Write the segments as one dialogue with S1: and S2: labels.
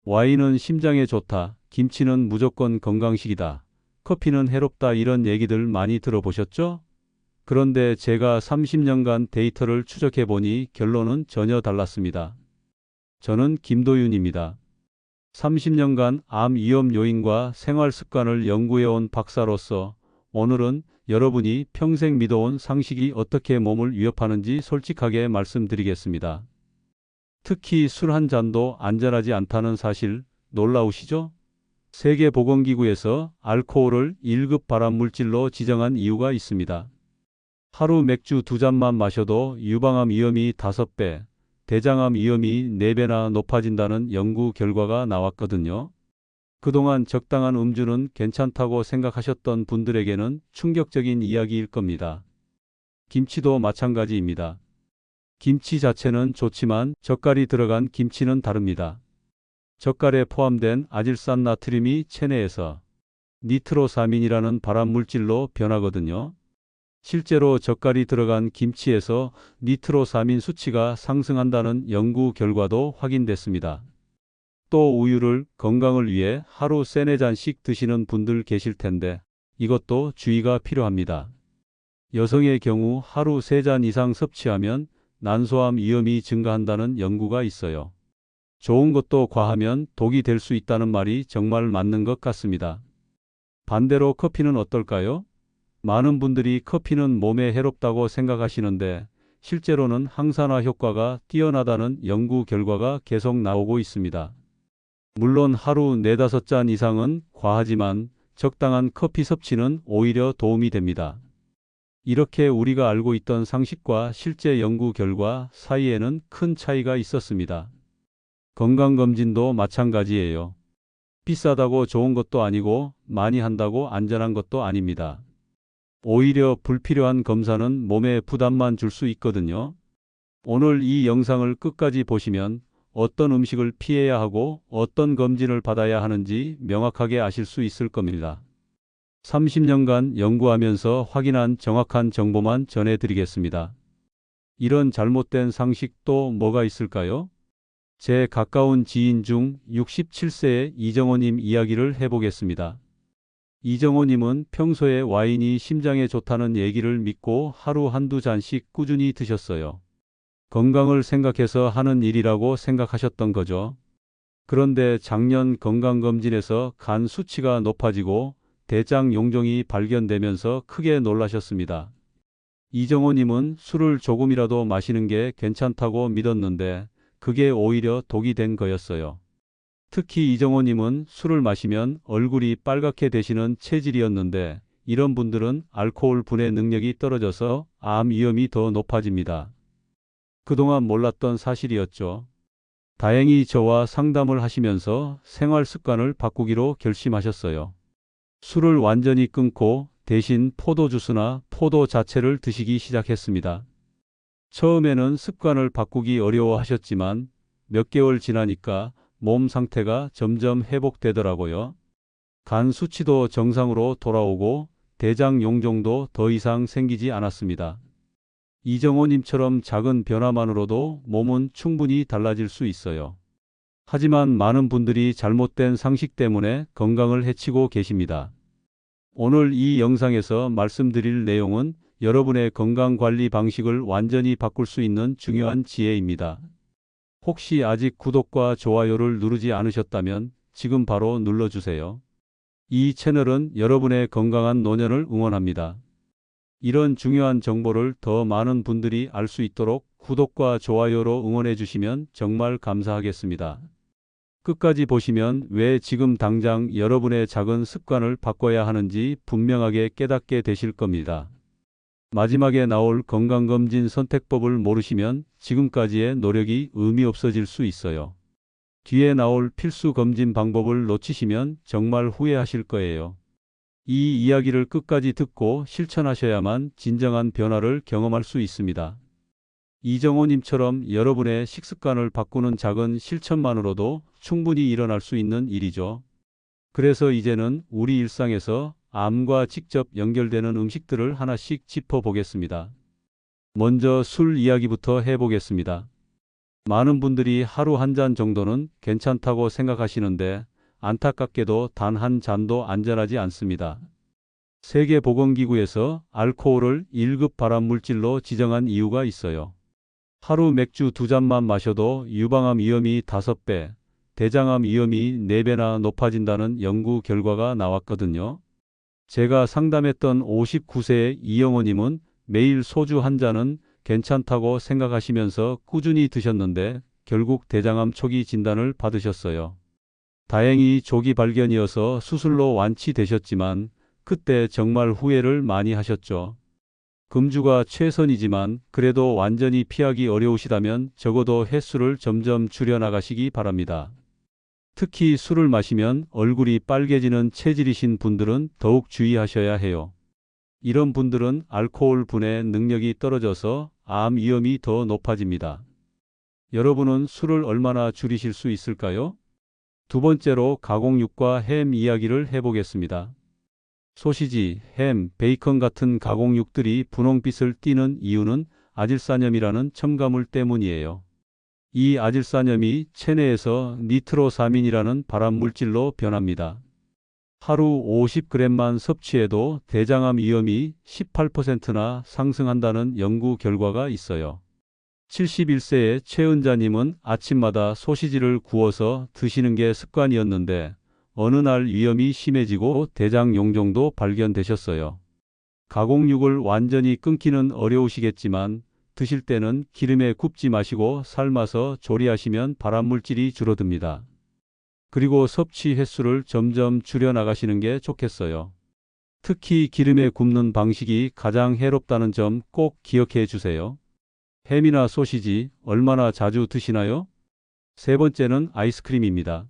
S1: 와인은 심장에 좋다. 김치는 무조건 건강식이다. 커피는 해롭다. 이런 얘기들 많이 들어보셨죠? 그런데 제가 30년간 데이터를 추적해 보니 결론은 전혀 달랐습니다. 저는 김도윤입니다. 30년간 암 위험 요인과 생활 습관을 연구해 온 박사로서 오늘은 여러분이 평생 믿어온 상식이 어떻게 몸을 위협하는지 솔직하게 말씀드리겠습니다. 특히 술 한 잔도 안전하지 않다는 사실 놀라우시죠? 세계보건기구에서 알코올을 1급 발암물질로 지정한 이유가 있습니다. 하루 맥주 2잔만 마셔도 유방암 위험이 5배, 대장암 위험이 4배나 높아진다는 연구 결과가 나왔거든요. 그동안 적당한 음주는 괜찮다고 생각하셨던 분들에게는 충격적인 이야기일 겁니다. 김치도 마찬가지입니다. 김치 자체는 좋지만 젓갈이 들어간 김치는 다릅니다. 젓갈에 포함된 아질산 나트륨이 체내에서 니트로사민이라는 발암물질로 변하거든요. 실제로 젓갈이 들어간 김치에서 니트로사민 수치가 상승한다는 연구 결과도 확인됐습니다. 또 우유를 건강을 위해 하루 3-4잔씩 드시는 분들 계실 텐데 이것도 주의가 필요합니다. 여성의 경우 하루 3잔 이상 섭취하면 난소암 위험이 증가한다는 연구가 있어요. 좋은 것도 과하면 독이 될 수 있다는 말이 정말 맞는 것 같습니다. 반대로 커피는 어떨까요? 많은 분들이 커피는 몸에 해롭다고 생각하시는데 실제로는 항산화 효과가 뛰어나다는 연구 결과가 계속 나오고 있습니다. 물론 하루 4-5잔 이상은 과하지만 적당한 커피 섭취는 오히려 도움이 됩니다. 이렇게 우리가 알고 있던 상식과 실제 연구 결과 사이에는 큰 차이가 있었습니다. 건강검진도 마찬가지예요. 비싸다고 좋은 것도 아니고 많이 한다고 안전한 것도 아닙니다. 오히려 불필요한 검사는 몸에 부담만 줄 수 있거든요. 오늘 이 영상을 끝까지 보시면 어떤 음식을 피해야 하고 어떤 검진을 받아야 하는지 명확하게 아실 수 있을 겁니다. 30년간 연구하면서 확인한 정확한 정보만 전해드리겠습니다. 이런 잘못된 상식 또 뭐가 있을까요? 제 가까운 지인 중 67세의 이정호님 이야기를 해보겠습니다. 이정호님은 평소에 와인이 심장에 좋다는 얘기를 믿고 하루 1-2잔씩 꾸준히 드셨어요. 건강을 생각해서 하는 일이라고 생각하셨던 거죠. 그런데 작년 건강검진에서 간 수치가 높아지고 대장 용종이 발견되면서 크게 놀라셨습니다. 이정호님은 술을 조금이라도 마시는 게 괜찮다고 믿었는데 그게 오히려 독이 된 거였어요. 특히 이정호님은 술을 마시면 얼굴이 빨갛게 되시는 체질이었는데 이런 분들은 알코올 분해 능력이 떨어져서 암 위험이 더 높아집니다. 그동안 몰랐던 사실이었죠. 다행히 저와 상담을 하시면서 생활 습관을 바꾸기로 결심하셨어요. 술을 완전히 끊고 대신 포도주스나 포도 자체를 드시기 시작했습니다. 처음에는 습관을 바꾸기 어려워하셨지만 몇 개월 지나니까 몸 상태가 점점 회복되더라고요. 간 수치도 정상으로 돌아오고 대장 용종도 더 이상 생기지 않았습니다. 이정호님처럼 작은 변화만으로도 몸은 충분히 달라질 수 있어요. 하지만 많은 분들이 잘못된 상식 때문에 건강을 해치고 계십니다. 오늘 이 영상에서 말씀드릴 내용은 여러분의 건강관리 방식을 완전히 바꿀 수 있는 중요한 지혜입니다. 혹시 아직 구독과 좋아요를 누르지 않으셨다면 지금 바로 눌러주세요. 이 채널은 여러분의 건강한 노년을 응원합니다. 이런 중요한 정보를 더 많은 분들이 알 수 있도록 구독과 좋아요로 응원해 주시면 정말 감사하겠습니다. 끝까지 보시면 왜 지금 당장 여러분의 작은 습관을 바꿔야 하는지 분명하게 깨닫게 되실 겁니다. 마지막에 나올 건강검진 선택법을 모르시면 지금까지의 노력이 의미 없어질 수 있어요. 뒤에 나올 필수 검진 방법을 놓치시면 정말 후회하실 거예요. 이 이야기를 끝까지 듣고 실천하셔야만 진정한 변화를 경험할 수 있습니다. 이정호님처럼 여러분의 식습관을 바꾸는 작은 실천만으로도 충분히 일어날 수 있는 일이죠. 그래서 이제는 우리 일상에서 암과 직접 연결되는 음식들을 하나씩 짚어보겠습니다. 먼저 술 이야기부터 해보겠습니다. 많은 분들이 하루 한 잔 정도는 괜찮다고 생각하시는데 안타깝게도 단 한 잔도 안전하지 않습니다. 세계보건기구에서 알코올을 1급 발암물질로 지정한 이유가 있어요. 하루 맥주 2잔만 마셔도 유방암 위험이 5배, 대장암 위험이 4배나 높아진다는 연구 결과가 나왔거든요. 제가 상담했던 59세의 이영호님은 매일 소주 한 잔은 괜찮다고 생각하시면서 꾸준히 드셨는데 결국 대장암 초기 진단을 받으셨어요. 다행히 조기 발견이어서 수술로 완치되셨지만 그때 정말 후회를 많이 하셨죠. 금주가 최선이지만 그래도 완전히 피하기 어려우시다면 적어도 횟수를 점점 줄여나가시기 바랍니다. 특히 술을 마시면 얼굴이 빨개지는 체질이신 분들은 더욱 주의하셔야 해요. 이런 분들은 알코올 분해 능력이 떨어져서 암 위험이 더 높아집니다. 여러분은 술을 얼마나 줄이실 수 있을까요? 두 번째로 가공육과 햄 이야기를 해보겠습니다. 소시지, 햄, 베이컨 같은 가공육들이 분홍빛을 띠는 이유는 아질산염이라는 첨가물 때문이에요. 이 아질산염이 체내에서 니트로사민이라는 발암물질로 변합니다. 하루 50g만 섭취해도 대장암 위험이 18%나 상승한다는 연구 결과가 있어요. 71세의 최은자님은 아침마다 소시지를 구워서 드시는 게 습관이었는데 어느 날 위험이 심해지고 대장 용종도 발견되셨어요. 가공육을 완전히 끊기는 어려우시겠지만 드실 때는 기름에 굽지 마시고 삶아서 조리하시면 발암물질이 줄어듭니다. 그리고 섭취 횟수를 점점 줄여나가시는 게 좋겠어요. 특히 기름에 굽는 방식이 가장 해롭다는 점 꼭 기억해 주세요. 햄이나 소시지 얼마나 자주 드시나요? 세 번째는 아이스크림입니다.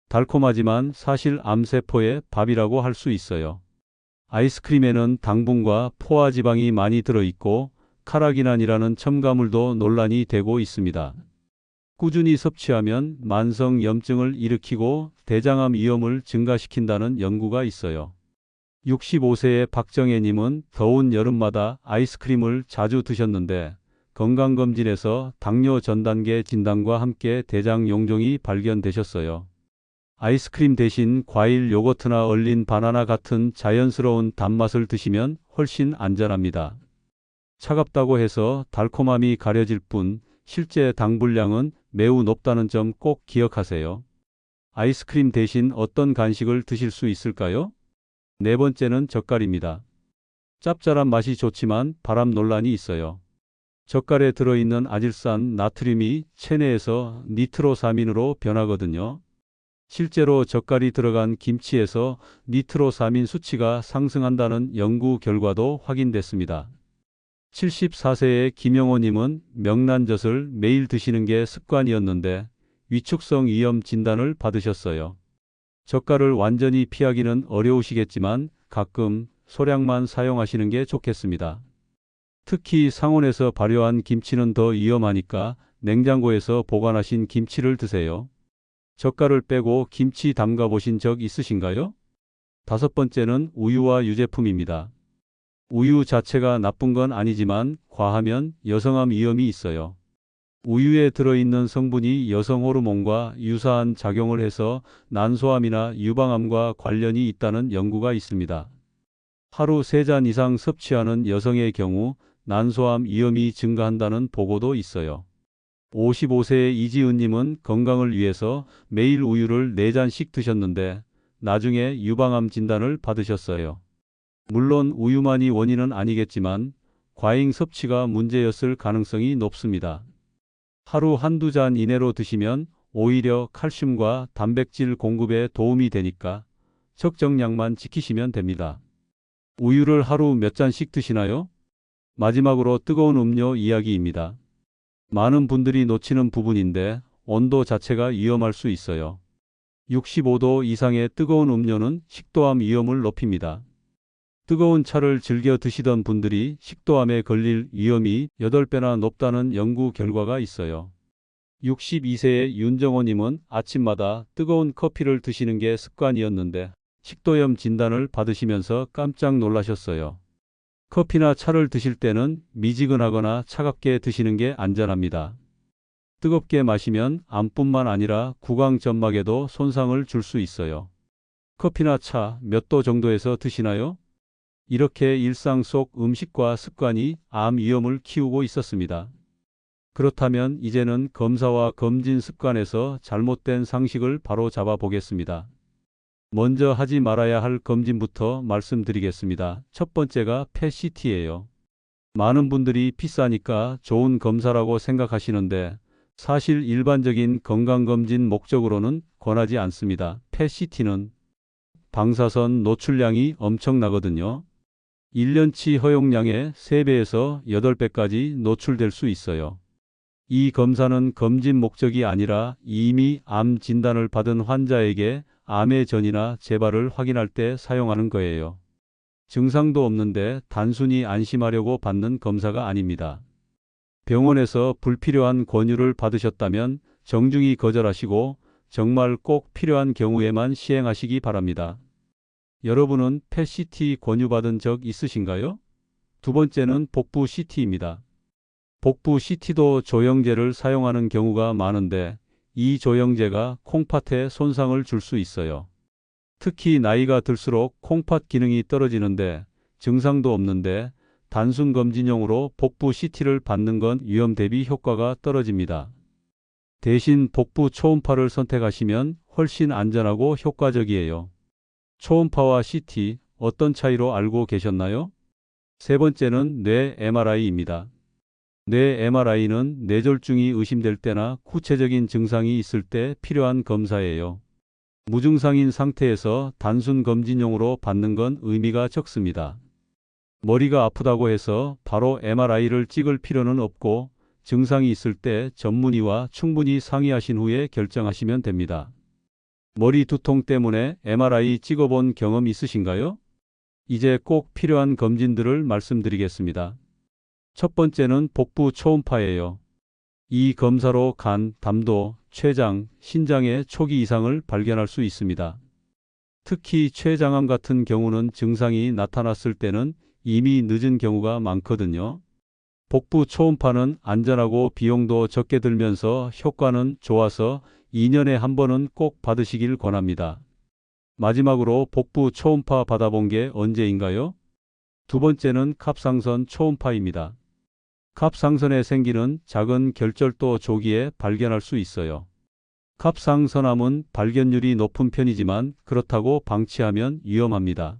S1: 달콤하지만 사실 암세포의 밥이라고 할 수 있어요. 아이스크림에는 당분과 포화지방이 많이 들어있고 카라기난이라는 첨가물도 논란이 되고 있습니다. 꾸준히 섭취하면 만성염증을 일으키고 대장암 위험을 증가시킨다는 연구가 있어요. 65세의 박정혜님은 더운 여름마다 아이스크림을 자주 드셨는데 건강검진에서 당뇨 전 단계 진단과 함께 대장 용종이 발견되셨어요. 아이스크림 대신 과일, 요거트나 얼린 바나나 같은 자연스러운 단맛을 드시면 훨씬 안전합니다. 차갑다고 해서 달콤함이 가려질 뿐 실제 당 분량은 매우 높다는 점 꼭 기억하세요. 아이스크림 대신 어떤 간식을 드실 수 있을까요? 네 번째는 젓갈입니다. 짭짤한 맛이 좋지만 발암 논란이 있어요. 젓갈에 들어있는 아질산, 나트륨이 체내에서 니트로사민으로 변하거든요. 실제로 젓갈이 들어간 김치에서 니트로사민 수치가 상승한다는 연구 결과도 확인됐습니다. 74세의 김영호님은 명란젓을 매일 드시는 게 습관이었는데 위축성 위염 진단을 받으셨어요. 젓갈을 완전히 피하기는 어려우시겠지만 가끔 소량만 사용하시는 게 좋겠습니다. 특히 상온에서 발효한 김치는 더 위험하니까 냉장고에서 보관하신 김치를 드세요. 젓갈을 빼고 김치 담가 보신 적 있으신가요? 다섯 번째는 우유와 유제품입니다. 우유 자체가 나쁜 건 아니지만 과하면 여성암 위험이 있어요. 우유에 들어있는 성분이 여성 호르몬과 유사한 작용을 해서 난소암이나 유방암과 관련이 있다는 연구가 있습니다. 하루 3잔 이상 섭취하는 여성의 경우 난소암 위험이 증가한다는 보고도 있어요. 55세의 이지은님은 건강을 위해서 매일 우유를 4잔씩 드셨는데 나중에 유방암 진단을 받으셨어요. 물론 우유만이 원인은 아니겠지만 과잉 섭취가 문제였을 가능성이 높습니다. 하루 한두 잔 이내로 드시면 오히려 칼슘과 단백질 공급에 도움이 되니까 적정량만 지키시면 됩니다. 우유를 하루 몇 잔씩 드시나요? 마지막으로 뜨거운 음료 이야기입니다. 많은 분들이 놓치는 부분인데 온도 자체가 위험할 수 있어요. 65도 이상의 뜨거운 음료는 식도암 위험을 높입니다. 뜨거운 차를 즐겨 드시던 분들이 식도암에 걸릴 위험이 8배나 높다는 연구 결과가 있어요. 62세의 윤정호님은 아침마다 뜨거운 커피를 드시는 게 습관이었는데 식도염 진단을 받으시면서 깜짝 놀라셨어요. 커피나 차를 드실 때는 미지근하거나 차갑게 드시는 게 안전합니다. 뜨겁게 마시면 암뿐만 아니라 구강 점막에도 손상을 줄 수 있어요. 커피나 차 몇 도 정도에서 드시나요? 이렇게 일상 속 음식과 습관이 암 위험을 키우고 있었습니다. 그렇다면 이제는 검사와 검진 습관에서 잘못된 상식을 바로 잡아 보겠습니다. 먼저 하지 말아야 할 검진부터 말씀드리겠습니다. 첫 번째가 펫CT예요. 많은 분들이 비싸니까 좋은 검사라고 생각하시는데 사실 일반적인 건강검진 목적으로는 권하지 않습니다. 펫CT는 방사선 노출량이 엄청나거든요. 1년치 허용량의 3배에서 8배까지 노출될 수 있어요. 이 검사는 검진 목적이 아니라 이미 암 진단을 받은 환자에게 암의 전이나 재발을 확인할 때 사용하는 거예요. 증상도 없는데 단순히 안심하려고 받는 검사가 아닙니다. 병원에서 불필요한 권유를 받으셨다면 정중히 거절하시고 정말 꼭 필요한 경우에만 시행하시기 바랍니다. 여러분은 펫CT 권유받은 적 있으신가요? 두 번째는 복부 CT입니다. 복부 CT도 조영제를 사용하는 경우가 많은데 이 조영제가 콩팥에 손상을 줄 수 있어요. 특히 나이가 들수록 콩팥 기능이 떨어지는데 증상도 없는데 단순 검진용으로 복부 CT를 받는 건 위험 대비 효과가 떨어집니다. 대신 복부 초음파를 선택하시면 훨씬 안전하고 효과적이에요. 초음파와 CT 어떤 차이로 알고 계셨나요? 세 번째는 뇌 MRI입니다. 뇌 MRI는 뇌졸중이 의심될 때나 구체적인 증상이 있을 때 필요한 검사예요. 무증상인 상태에서 단순 검진용으로 받는 건 의미가 적습니다. 머리가 아프다고 해서 바로 MRI를 찍을 필요는 없고 증상이 있을 때 전문의와 충분히 상의하신 후에 결정하시면 됩니다. 머리 두통 때문에 MRI 찍어본 경험 있으신가요? 이제 꼭 필요한 검진들을 말씀드리겠습니다. 첫 번째는 복부 초음파예요. 이 검사로 간, 담도, 췌장, 신장의 초기 이상을 발견할 수 있습니다. 특히 췌장암 같은 경우는 증상이 나타났을 때는 이미 늦은 경우가 많거든요. 복부 초음파는 안전하고 비용도 적게 들면서 효과는 좋아서 2년에 한 번은 꼭 받으시길 권합니다. 마지막으로 복부 초음파 받아본 게 언제인가요? 두 번째는 갑상선 초음파입니다. 갑상선에 생기는 작은 결절도 조기에 발견할 수 있어요. 갑상선암은 발견율이 높은 편이지만 그렇다고 방치하면 위험합니다.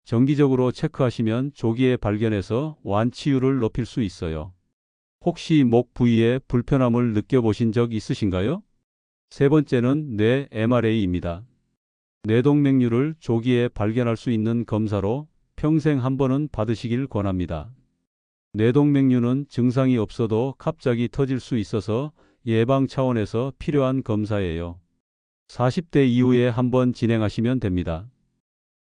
S1: 정기적으로 체크하시면 조기에 발견해서 완치율을 높일 수 있어요. 혹시 목 부위에 불편함을 느껴보신 적 있으신가요? 세 번째는 뇌 MRA입니다. 뇌동맥류를 조기에 발견할 수 있는 검사로 평생 한 번은 받으시길 권합니다. 뇌동맥류는 증상이 없어도 갑자기 터질 수 있어서 예방 차원에서 필요한 검사예요. 40대 이후에 한 번 진행하시면 됩니다.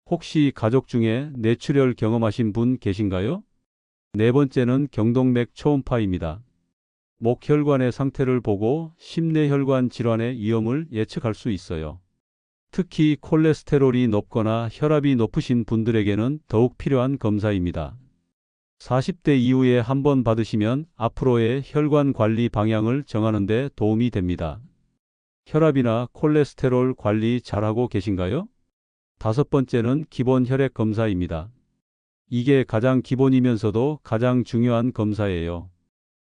S1: 혹시 가족 중에 뇌출혈 경험하신 분 계신가요? 네 번째는 경동맥 초음파입니다. 목혈관의 상태를 보고 심내혈관 질환의 위험을 예측할 수 있어요. 특히 콜레스테롤이 높거나 혈압이 높으신 분들에게는 더욱 필요한 검사입니다. 40대 이후에 한 번 받으시면 앞으로의 혈관 관리 방향을 정하는 데 도움이 됩니다. 혈압이나 콜레스테롤 관리 잘하고 계신가요? 다섯 번째는 기본 혈액 검사입니다. 이게 가장 기본이면서도 가장 중요한 검사예요.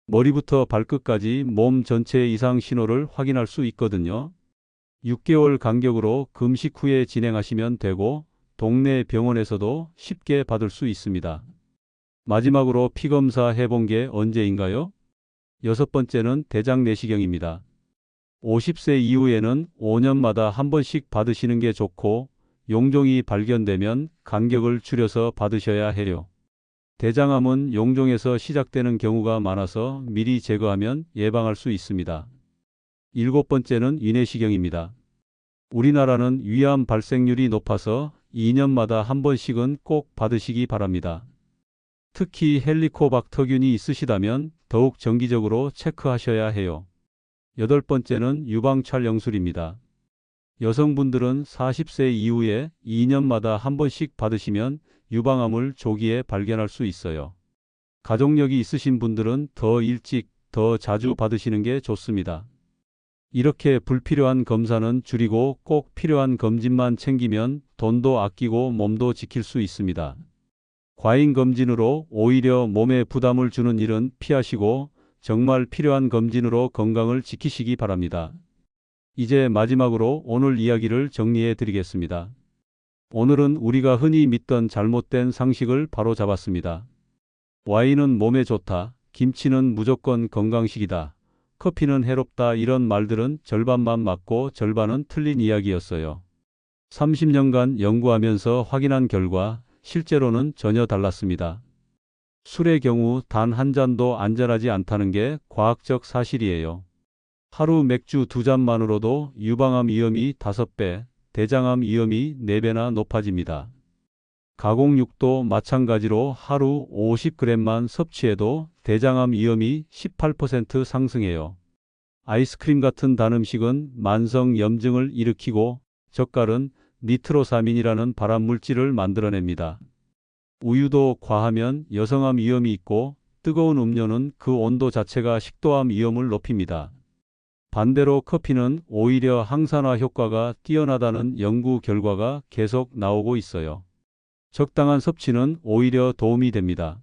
S1: 머리부터 발끝까지 몸 전체의 이상 신호를 확인할 수 있거든요. 6개월 간격으로 금식 후에 진행하시면 되고 동네 병원에서도 쉽게 받을 수 있습니다. 마지막으로 피검사 해본 게 언제인가요? 여섯 번째는 대장 내시경입니다. 50세 이후에는 5년마다 한 번씩 받으시는 게 좋고 용종이 발견되면 간격을 줄여서 받으셔야 해요. 대장암은 용종에서 시작되는 경우가 많아서 미리 제거하면 예방할 수 있습니다. 일곱 번째는 위내시경입니다. 우리나라는 위암 발생률이 높아서 2년마다 한 번씩은 꼭 받으시기 바랍니다. 특히 헬리코박터균이 있으시다면 더욱 정기적으로 체크하셔야 해요. 여덟 번째는 유방촬영술입니다. 여성분들은 40세 이후에 2년마다 한 번씩 받으시면 유방암을 조기에 발견할 수 있어요. 가족력이 있으신 분들은 더 일찍 더 자주 받으시는 게 좋습니다. 이렇게 불필요한 검사는 줄이고 꼭 필요한 검진만 챙기면 돈도 아끼고 몸도 지킬 수 있습니다. 과잉 검진으로 오히려 몸에 부담을 주는 일은 피하시고 정말 필요한 검진으로 건강을 지키시기 바랍니다. 이제 마지막으로 오늘 이야기를 정리해 드리겠습니다. 오늘은 우리가 흔히 믿던 잘못된 상식을 바로잡았습니다. 와인은 몸에 좋다. 김치는 무조건 건강식이다. 커피는 해롭다. 이런 말들은 절반만 맞고 절반은 틀린 이야기였어요. 30년간 연구하면서 확인한 결과 실제로는 전혀 달랐습니다. 술의 경우 단 한 잔도 안전하지 않다는 게 과학적 사실이에요. 하루 맥주 2잔만으로도 유방암 위험이 5배, 대장암 위험이 4배나 높아집니다. 가공육도 마찬가지로 하루 50g만 섭취해도 대장암 위험이 18% 상승해요. 아이스크림 같은 단 음식은 만성 염증을 일으키고 젓갈은 니트로사민이라는 발암 물질을 만들어냅니다. 우유도 과하면 여성암 위험이 있고 뜨거운 음료는 그 온도 자체가 식도암 위험을 높입니다. 반대로 커피는 오히려 항산화 효과가 뛰어나다는 연구 결과가 계속 나오고 있어요. 적당한 섭취는 오히려 도움이 됩니다.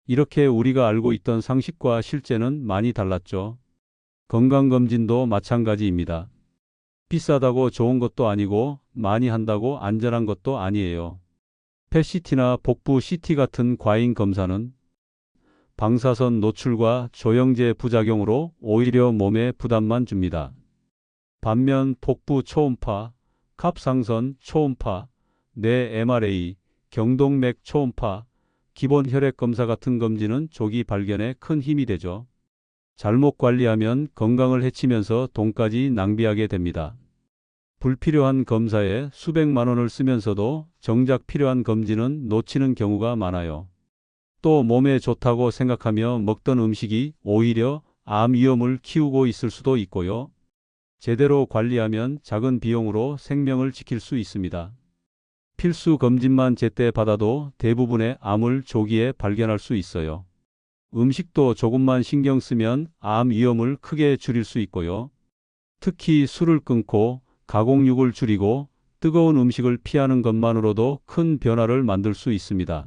S1: 이렇게 우리가 알고 있던 상식과 실제는 많이 달랐죠. 건강검진도 마찬가지입니다. 비싸다고 좋은 것도 아니고 많이 한다고 안전한 것도 아니에요. 펫CT나 복부 CT 같은 과잉 검사는 방사선 노출과 조영제 부작용으로 오히려 몸에 부담만 줍니다. 반면 복부 초음파, 갑상선 초음파, 뇌 MRA, 경동맥 초음파, 기본 혈액 검사 같은 검진은 조기 발견에 큰 힘이 되죠. 잘못 관리하면 건강을 해치면서 돈까지 낭비하게 됩니다. 불필요한 검사에 수백만 원을 쓰면서도 정작 필요한 검진은 놓치는 경우가 많아요. 또 몸에 좋다고 생각하며 먹던 음식이 오히려 암 위험을 키우고 있을 수도 있고요. 제대로 관리하면 작은 비용으로 생명을 지킬 수 있습니다. 필수 검진만 제때 받아도 대부분의 암을 조기에 발견할 수 있어요. 음식도 조금만 신경 쓰면 암 위험을 크게 줄일 수 있고요. 특히 술을 끊고 가공육을 줄이고 뜨거운 음식을 피하는 것만으로도 큰 변화를 만들 수 있습니다.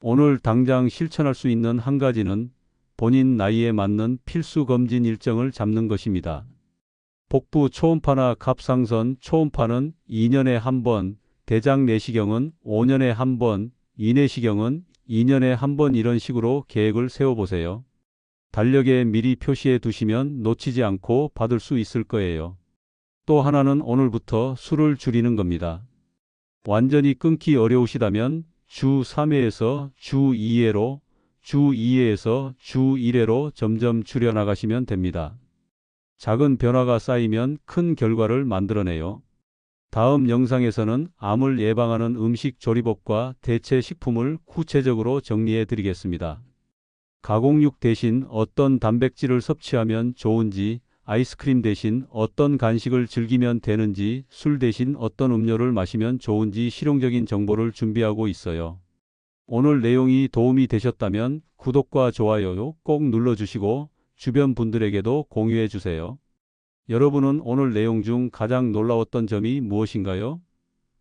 S1: 오늘 당장 실천할 수 있는 한 가지는 본인 나이에 맞는 필수 검진 일정을 잡는 것입니다. 복부 초음파나 갑상선 초음파는 2년에 한 번, 대장 내시경은 5년에 한 번, 이내시경은 2년에 한 번 이런 식으로 계획을 세워보세요. 달력에 미리 표시해 두시면 놓치지 않고 받을 수 있을 거예요. 또 하나는 오늘부터 술을 줄이는 겁니다. 완전히 끊기 어려우시다면 주 3회에서 주 2회로, 주 2회에서 주 1회로 점점 줄여나가시면 됩니다. 작은 변화가 쌓이면 큰 결과를 만들어내요. 다음 영상에서는 암을 예방하는 음식 조리법과 대체 식품을 구체적으로 정리해 드리겠습니다. 가공육 대신 어떤 단백질을 섭취하면 좋은지, 아이스크림 대신 어떤 간식을 즐기면 되는지, 술 대신 어떤 음료를 마시면 좋은지 실용적인 정보를 준비하고 있어요. 오늘 내용이 도움이 되셨다면 구독과 좋아요 꼭 눌러주시고 주변 분들에게도 공유해 주세요. 여러분은 오늘 내용 중 가장 놀라웠던 점이 무엇인가요?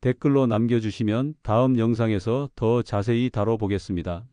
S1: 댓글로 남겨주시면 다음 영상에서 더 자세히 다뤄보겠습니다.